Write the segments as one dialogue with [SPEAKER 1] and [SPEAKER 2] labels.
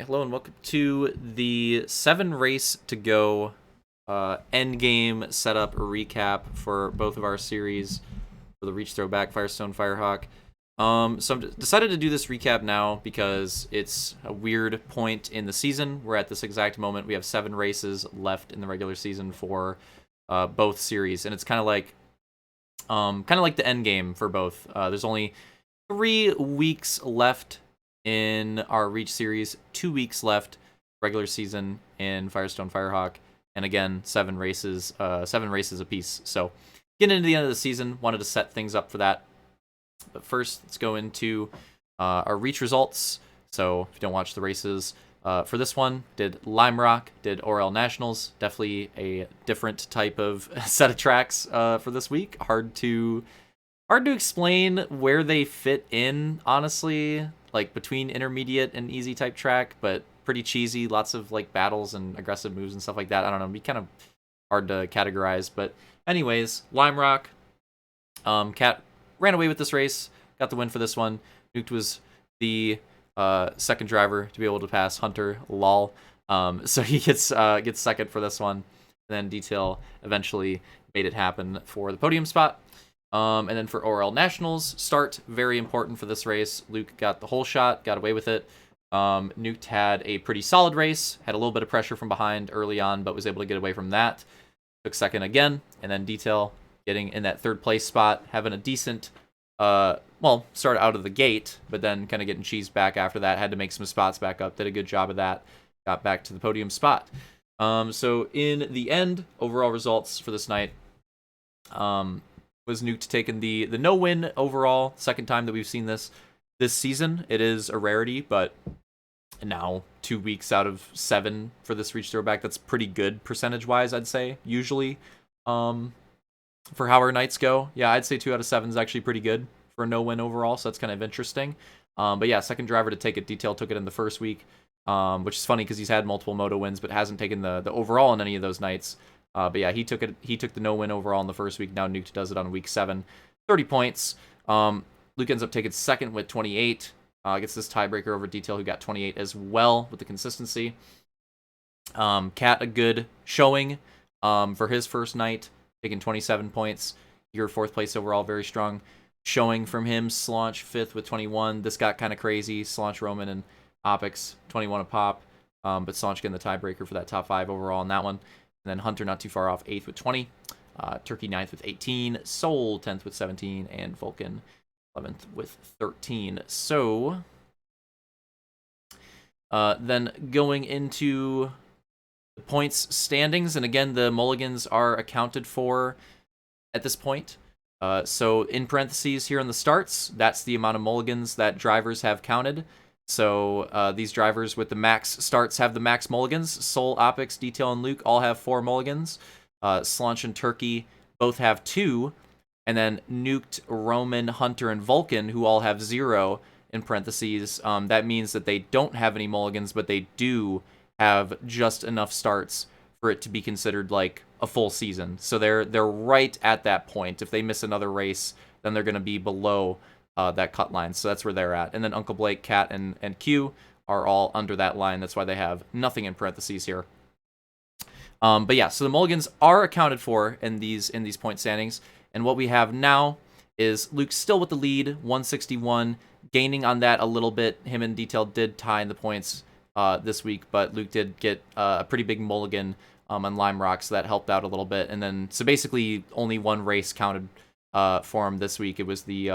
[SPEAKER 1] hello and welcome to the 7 race to go endgame setup recap for both of our series for the Reach Throwback Firestone Firehawk. So I'm decided to do this recap now because it's a weird point in the season. We're at this exact moment. We have 7 races left in the regular season for both series, and it's kind of like the end game for both. There's only 3 weeks left in our Reach series, 2 weeks left regular season in Firestone Firehawk, and again 7 races apiece. So getting into the end of the season, wanted to set things up for that. But first, let's go into our Reach results. So if you don't watch the races, for this one, did Lime Rock, did HRL Nationals. Definitely a different type of set of tracks for this week. Hard to explain where they fit in, honestly, like between intermediate and easy type track, but pretty cheesy. Lots of like battles and aggressive moves and stuff like that. I don't know, it'd be kind of hard to categorize. But anyways, Lime Rock, Cat ran away with this race, got the win for this one. Nuked was the second driver to be able to pass Hunter, lol. So he gets second for this one. And then Detail eventually made it happen for the podium spot. And then for HRL Nationals, start, very important for this race. Luke got the whole shot, got away with it. Nuked had a pretty solid race, had a little bit of pressure from behind early on, but was able to get away from that. Took second again, and then Detail getting in that third place spot, having a decent, start out of the gate, but then kind of getting cheesed back after that. Had to make some spots back up, did a good job of that, got back to the podium spot. So in the end, overall results for this night, was Nuked taking the no win overall. Second time that we've seen this season. It is a rarity, but now 2 weeks out of 7 for this Reach Throwback. That's pretty good percentage wise, I'd say, usually. For how our nights go, yeah, I'd say 2 out of 7 is actually pretty good for a no win overall, so that's kind of interesting. But yeah, second driver to take it. Detail took it in the first week, which is funny because he's had multiple moto wins but hasn't taken the overall in any of those nights. But yeah, he took the no win overall in the first week. Now Nuked does it on week 7, 30 points. Luke ends up taking second with 28. Gets this tiebreaker over Detail, who got 28 as well with the consistency. Cat, a good showing for his first night, taking 27 points. Your 4th place overall, very strong showing from him. Slaunch 5th with 21. This got kind of crazy. Slaunch, Roman, and Opix 21 a pop. But Slaunch getting the tiebreaker for that top 5 overall in that one. And then Hunter not too far off, 8th with 20. Turkey 9th with 18. Soul 10th with 17. And Vulcan 11th with 13. So then going into the points standings, and again, the mulligans are accounted for at this point. So in parentheses here on the starts, that's the amount of mulligans that drivers have counted. So these drivers with the max starts have the max mulligans. Soul, Opix, Detail, and Luke all have 4 mulligans. Slaunch and Turkey both have 2. And then Nuked, Roman, Hunter, and Vulcan, who all have 0 in parentheses. That means that they don't have any mulligans, but they do have just enough starts for it to be considered like a full season. So they're right at that point. If they miss another race, then they're going to be below that cut line. So that's where they're at. And then Uncle Blake, Cat, and Q are all under that line. That's why they have nothing in parentheses here. But yeah, so the mulligans are accounted for in these point standings. And what we have now is Luke still with the lead, 161, gaining on that a little bit. Him and Detail did tie in the points this week, but Luke did get a pretty big mulligan on Lime Rock, so that helped out a little bit. And then, so basically, only one race counted for him this week. It was the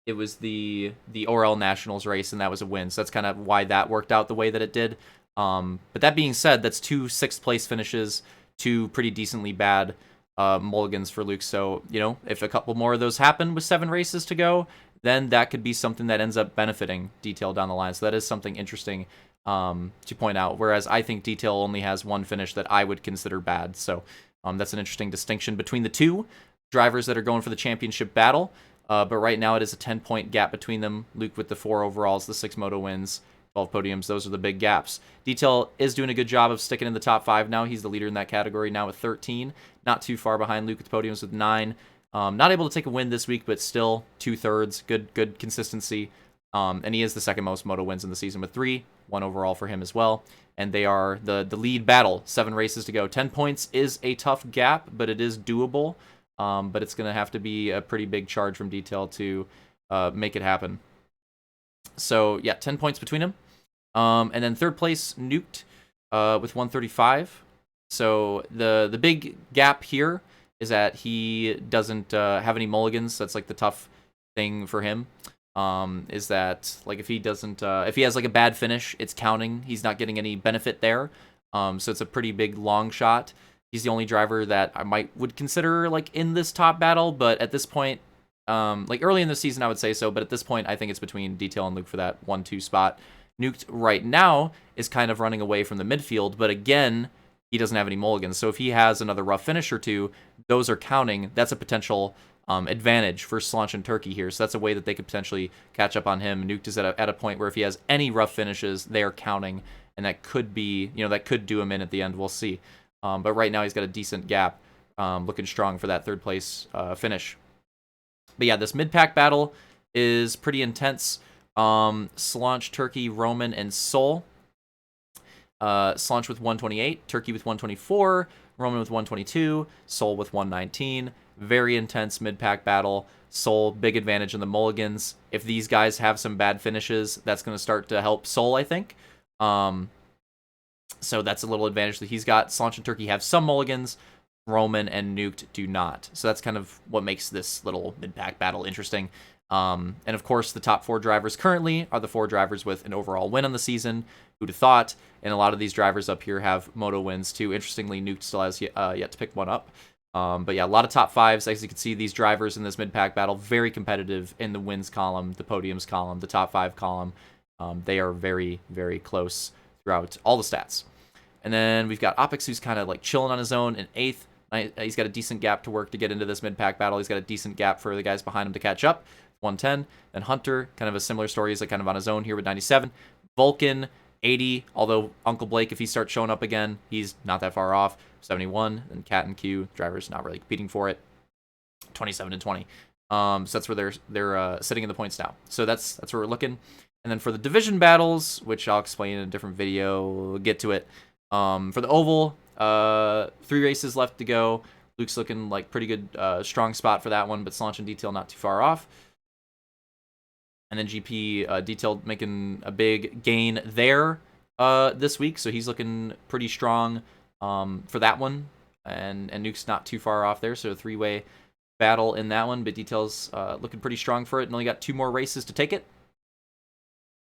[SPEAKER 1] HRL Nationals race, and that was a win. So that's kind of why that worked out the way that it did. But that being said, that's 2 6th-place finishes, 2 pretty decently bad mulligans for Luke. So, you know, if a couple more of those happen with 7 races to go, then that could be something that ends up benefiting Detail down the line. So that is something interesting to point out. Whereas I think Detail only has 1 finish that I would consider bad. So that's an interesting distinction between the 2 drivers that are going for the championship battle. But right now it is a 10-point gap between them. Luke with the 4 overalls, the 6 moto wins, 12 podiums. Those are the big gaps. Detail is doing a good job of sticking in the top 5 now. He's the leader in that category now with 13. Not too far behind Luke with podiums with 9. Not able to take a win this week, but still 2/3. Good consistency. And he is the second most moto wins in the season with 3. 1 overall for him as well. And they are the lead battle. 7 races to go. 10 points is a tough gap, but it is doable. But it's going to have to be a pretty big charge from Detail to make it happen. So, yeah, 10 points between them. And then third place, Nuked with 135. So the big gap here is that he doesn't have any mulligans. That's like the tough thing for him. Is that like if he doesn't, if he has like a bad finish, it's counting. He's not getting any benefit there. So it's a pretty big long shot. He's the only driver that I would consider like in this top battle, but at this point, like early in the season, I would say so. But at this point, I think it's between Detail and Luke for that 1-2 spot. Nuked right now is kind of running away from the midfield, but again, he doesn't have any mulligans. So if he has another rough finish or two, those are counting. That's a potential advantage for Slanch and Turkey here. So that's a way that they could potentially catch up on him. Nuked is at a point where if he has any rough finishes, they are counting, and that could be, that could do him in at the end. We'll see. But right now he's got a decent gap, looking strong for that third place finish. But yeah, this mid-pack battle is pretty intense. Slanch, Turkey, Roman, and Sol. Slanch with 128, Turkey with 124, Roman with 122, Sol with 119. Very intense mid-pack battle. Sol, big advantage in the mulligans. If these guys have some bad finishes, that's going to start to help Sol, I think. So that's a little advantage that he's got. Slanch and Turkey have some mulligans. Roman and Nuked do not. So that's kind of what makes this little mid-pack battle interesting. And of course, the top 4 drivers currently are the 4 drivers with an overall win on the season. Who'd have thought? And a lot of these drivers up here have moto wins too. Interestingly, Nuked still has yet to pick one up. But yeah, a lot of top 5s. As you can see, these drivers in this mid-pack battle, very competitive in the wins column, the podiums column, the top 5 column. They are very, very close throughout all the stats. And then we've got Opix, who's kind of like chilling on his own in 8th. He's got a decent gap to work to get into this mid-pack battle. He's got a decent gap for the guys behind him to catch up. 110. Then Hunter, kind of a similar story. He's like kind of on his own here with 97. Vulcan, 80. Although Uncle Blake, if he starts showing up again, he's not that far off. 71. And Cat and Q, drivers not really competing for it. 27 and 20. So that's where they're sitting in the points now. So that's where we're looking. And then for the division battles, which I'll explain in a different video, we'll get to it. For the oval, 3 races left to go. Luke's looking like pretty good, strong spot for that one, but Slanch and Detail not too far off. And then GP Detail making a big gain there this week, so he's looking pretty strong for that one. And Nuke's not too far off there, so a 3-way battle in that one, but Detail's looking pretty strong for it, and only got 2 more races to take it.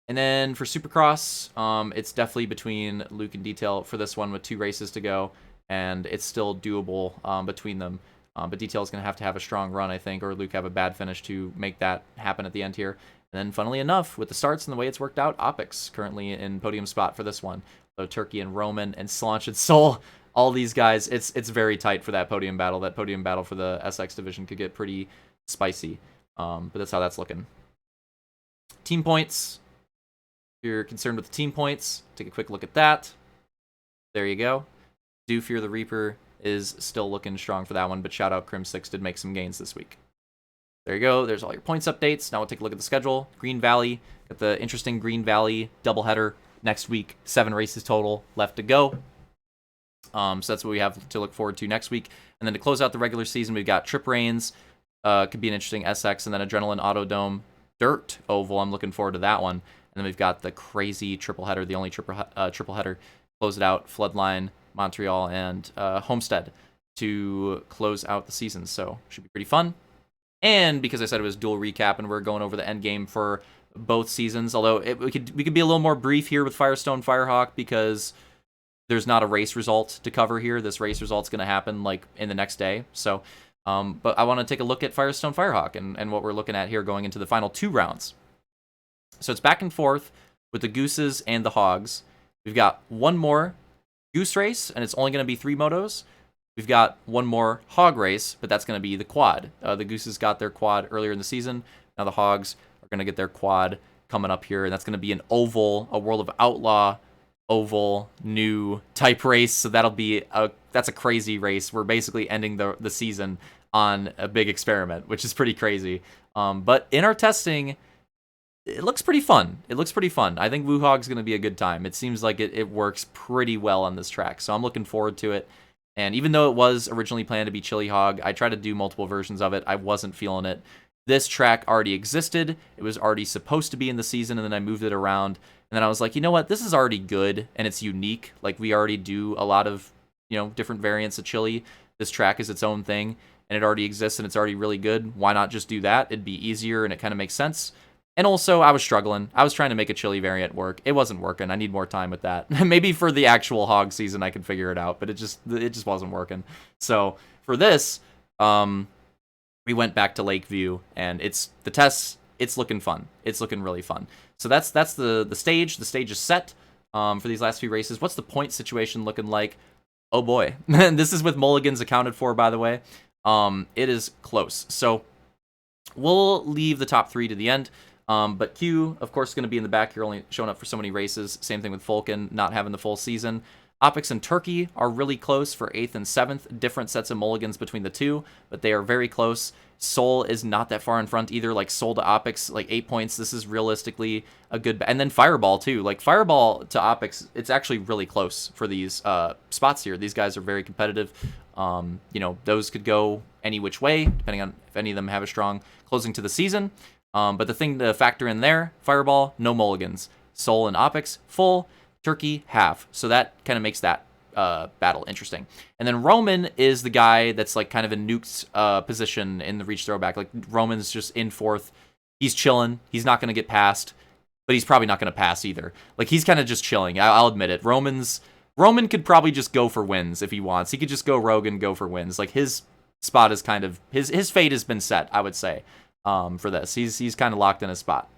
[SPEAKER 1] And then for Supercross, it's definitely between Luke and Detail for this one with 2 races to go, and it's still doable between them. But Detail's going to have a strong run, I think, or Luke have a bad finish to make that happen at the end here. And then, funnily enough, with the starts and the way it's worked out, Opix currently in podium spot for this one. So Turkey and Roman and Slanch and Sol, all these guys, it's very tight for that podium battle. That podium battle for the SX division could get pretty spicy. But that's how that's looking. Team points. If you're concerned with the team points, take a quick look at that. There you go. Do Fear the Reaper is still looking strong for that one, but shout out Crim6 did make some gains this week. There you go. There's all your points updates. Now we'll take a look at the schedule. Green Valley, got the interesting Green Valley doubleheader next week. 7 races total left to go. So that's what we have to look forward to next week. And then to close out the regular season, we've got Trip Reigns. Could be an interesting SX, and then Adrenaline Autodome Dirt Oval. I'm looking forward to that one. And then we've got the crazy triple header, the only triple header. Close it out, Floodline, Montreal, and Homestead to close out the season. So should be pretty fun. And because I said it was dual recap and we're going over the end game for both seasons, although we could be a little more brief here with Firestone Firehawk because there's not a race result to cover here. This race result's going to happen like in the next day. So, but I want to take a look at Firestone Firehawk and what we're looking at here going into the final 2 rounds. So it's back and forth with the Gooses and the Hogs. We've got one more Goose race, and it's only going to be 3 motos. We've got one more Hog race, but that's going to be the quad. The Gooses got their quad earlier in the season. Now the Hogs are going to get their quad coming up here, and that's going to be an oval, a World of Outlaw oval new type race. So that's a crazy race. We're basically ending the season on a big experiment, which is pretty crazy. But in our testing, it looks pretty fun. It looks pretty fun. I think Woo Hog's going to be a good time. It seems like it works pretty well on this track, so I'm looking forward to it. And even though it was originally planned to be Chili Hog, I tried to do multiple versions of it. I wasn't feeling it. This track already existed. It was already supposed to be in the season, and then I moved it around. And then I was like, you know what? This is already good, and it's unique. Like, we already do a lot of, different variants of Chili. This track is its own thing, and it already exists, and it's already really good. Why not just do that? It'd be easier, and it kind of makes sense. And also, I was struggling. I was trying to make a Chili variant work. It wasn't working. I need more time with that. Maybe for the actual Hog season, I could figure it out, but it just wasn't working. So for this, we went back to Lakeview, and the tests. It's looking fun. It's looking really fun. So that's the stage. The stage is set for these last few races. What's the point situation looking like? Oh boy, this is with mulligans accounted for, by the way. It is close. So we'll leave the top 3 to the end. But Q, of course, is going to be in the back here, only showing up for so many races. Same thing with Falcon, not having the full season. Opix and Turkey are really close for 8th and 7th. Different sets of mulligans between the two, but they are very close. Soul is not that far in front either. Like, Soul to Opix, like 8 points. This is realistically a good... And then Fireball, too. Like, Fireball to Opix, it's actually really close for these spots here. These guys are very competitive. Those could go any which way, depending on if any of them have a strong closing to the season. But the thing to factor in there, Fireball, no mulligans. Soul and Opix, full. Turkey, half. So that kind of makes that battle interesting. And then Roman is the guy that's like kind of in Nuke's position in the reach throwback. Like, Roman's just in 4th. He's chilling. He's not going to get past, but he's probably not going to pass either. Like, he's kind of just chilling. I'll admit it. Roman could probably just go for wins if he wants. He could just go rogue and go for wins. Like, his spot is kind of... His fate has been set, I would say. For this. He's kind of locked in his spot.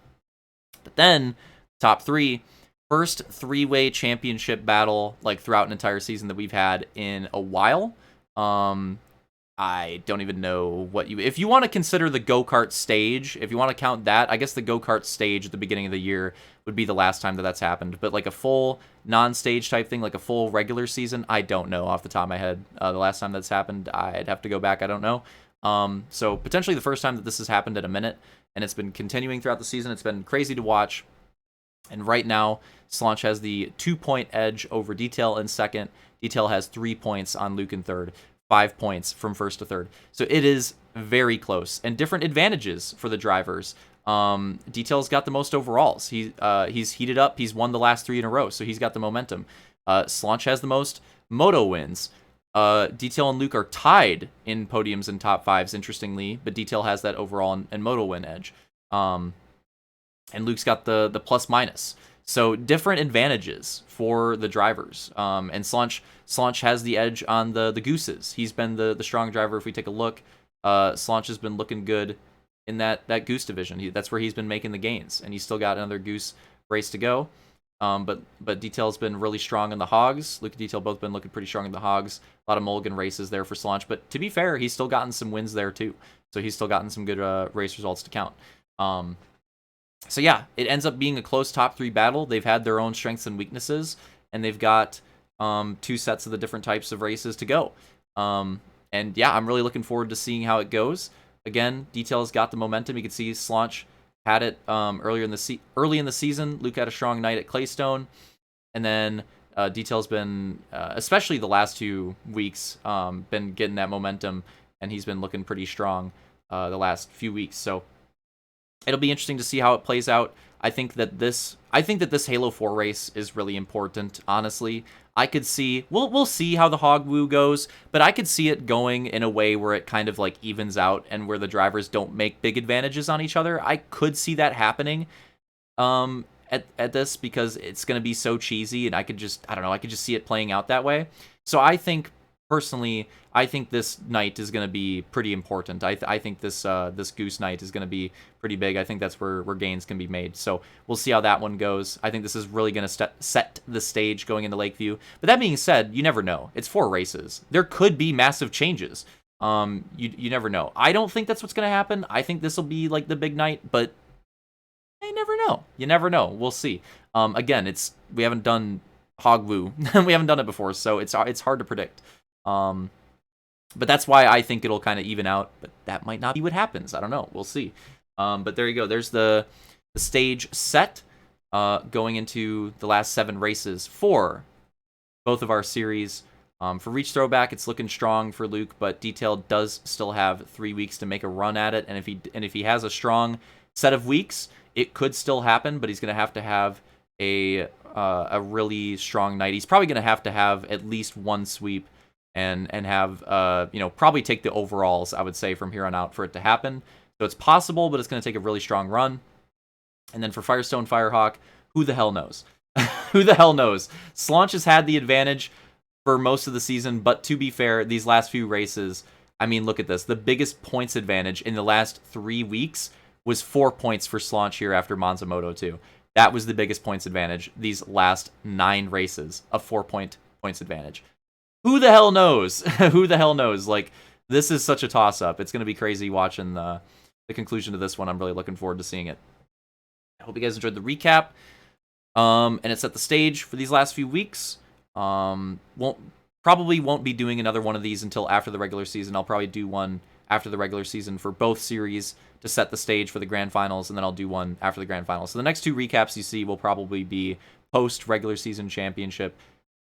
[SPEAKER 1] But then, top 3, first 3-way championship battle, like, throughout an entire season that we've had in a while. I don't even know if you want to consider the go-kart stage, if you want to count that, I guess the go-kart stage at the beginning of the year would be the last time that's happened. But like a full non-stage type thing, like a full regular season, I don't know off the top of my head. The last time that's happened, I'd have to go back. I don't know. So potentially the first time that this has happened in a minute, and it's been continuing throughout the season. It's been crazy to watch. And right now, Slaunch has the 2-point edge over Detail in second. Detail has 3 points on Luke in third, 5 points from first to third. So it is very close, and different advantages for the drivers. Detail's got the most overalls. He's heated up. He's won the last 3 in a row, so he's got the momentum. Slaunch has the most moto wins. Detail and Luke are tied in podiums and top 5s, interestingly, but Detail has that overall and moto win edge. And Luke's got the plus minus. So different advantages for the drivers. And Slaunch has the edge on the gooses. He's been the strong driver. If we take a look, Slaunch has been looking good in that goose division. That's where he's been making the gains, and he's still got another goose race to go. But Detail's been really strong in the hogs. Luke and Detail both been looking pretty strong in the hogs. A lot of mulligan races there for Slaunch. But to be fair, he's still gotten some wins there too. So he's still gotten some good race results to count. So yeah, it ends up being a close top 3 battle. They've had their own strengths and weaknesses, and they've got 2 sets of the different types of races to go. And yeah, I'm really looking forward to seeing how it goes. Again, Detail's got the momentum. You can see Slaunch had it early in the season. Luke had a strong night at Claystone, and then Detail's been, especially the last 2 weeks, been getting that momentum, and he's been looking pretty strong the last few weeks. So it'll be interesting to see how it plays out. I think that this Halo 4 race is really important, honestly. I could see, we'll see how the Hog Woo goes, but I could see it going in a way where it kind of like evens out and where the drivers don't make big advantages on each other. I could see that happening at this, because it's going to be so cheesy, and I could just see it playing out that way. So I think, personally, I think this night is going to be pretty important. I think this Goose night is going to be pretty big. I think that's where gains can be made. So we'll see how that one goes. I think this is really going to set the stage going into Lakeview. But that being said, you never know. It's 4 races. There could be massive changes. You never know. I don't think that's what's going to happen. I think this will be like the big night, but you never know. You never know. We'll see. Again, we haven't done Hog Woo. We haven't done it before, so it's hard to predict. But that's why I think it'll kind of even out, but that might not be what happens. I don't know. We'll see. But there you go. There's the the stage set going into the last 7 races for both of our series. For Reach Throwback, it's looking strong for Luke, but Detailed does still have 3 weeks to make a run at it. And if he has a strong set of weeks, it could still happen. But he's going to have a really strong night. He's probably going to have at least 1 sweep and have probably take the overalls, I would say, from here on out for it to happen. So it's possible, but it's going to take a really strong run. And then for Firestone Firehawk, who the hell knows? Who the hell knows? Slaunch has had the advantage for most of the season, but to be fair, these last few races, I mean, look at this. The biggest points advantage in the last 3 weeks was 4 points for Slaunch here after Monza Moto 2. That was the biggest points advantage these last 9 races, a 4-point points advantage. Who the hell knows? Who the hell knows? Like, this is such a toss-up. It's going to be crazy watching the conclusion to this one. I'm really looking forward to seeing it. I hope you guys enjoyed the recap. And it set the stage for these last few weeks. Probably won't be doing another one of these until after the regular season. I'll probably do one after the regular season for both series to set the stage for the grand finals, and then I'll do one after the grand finals. So the next 2 recaps you see will probably be post regular season championship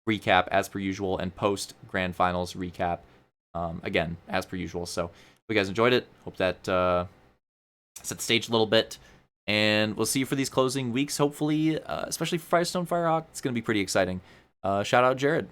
[SPEAKER 1] recap as per usual, and post grand finals recap again as per usual. So hope you guys enjoyed it. Hope that set the stage a little bit. And we'll see you for these closing weeks, hopefully, especially for Firestone Firehawk. It's going to be pretty exciting. Shout out Jared.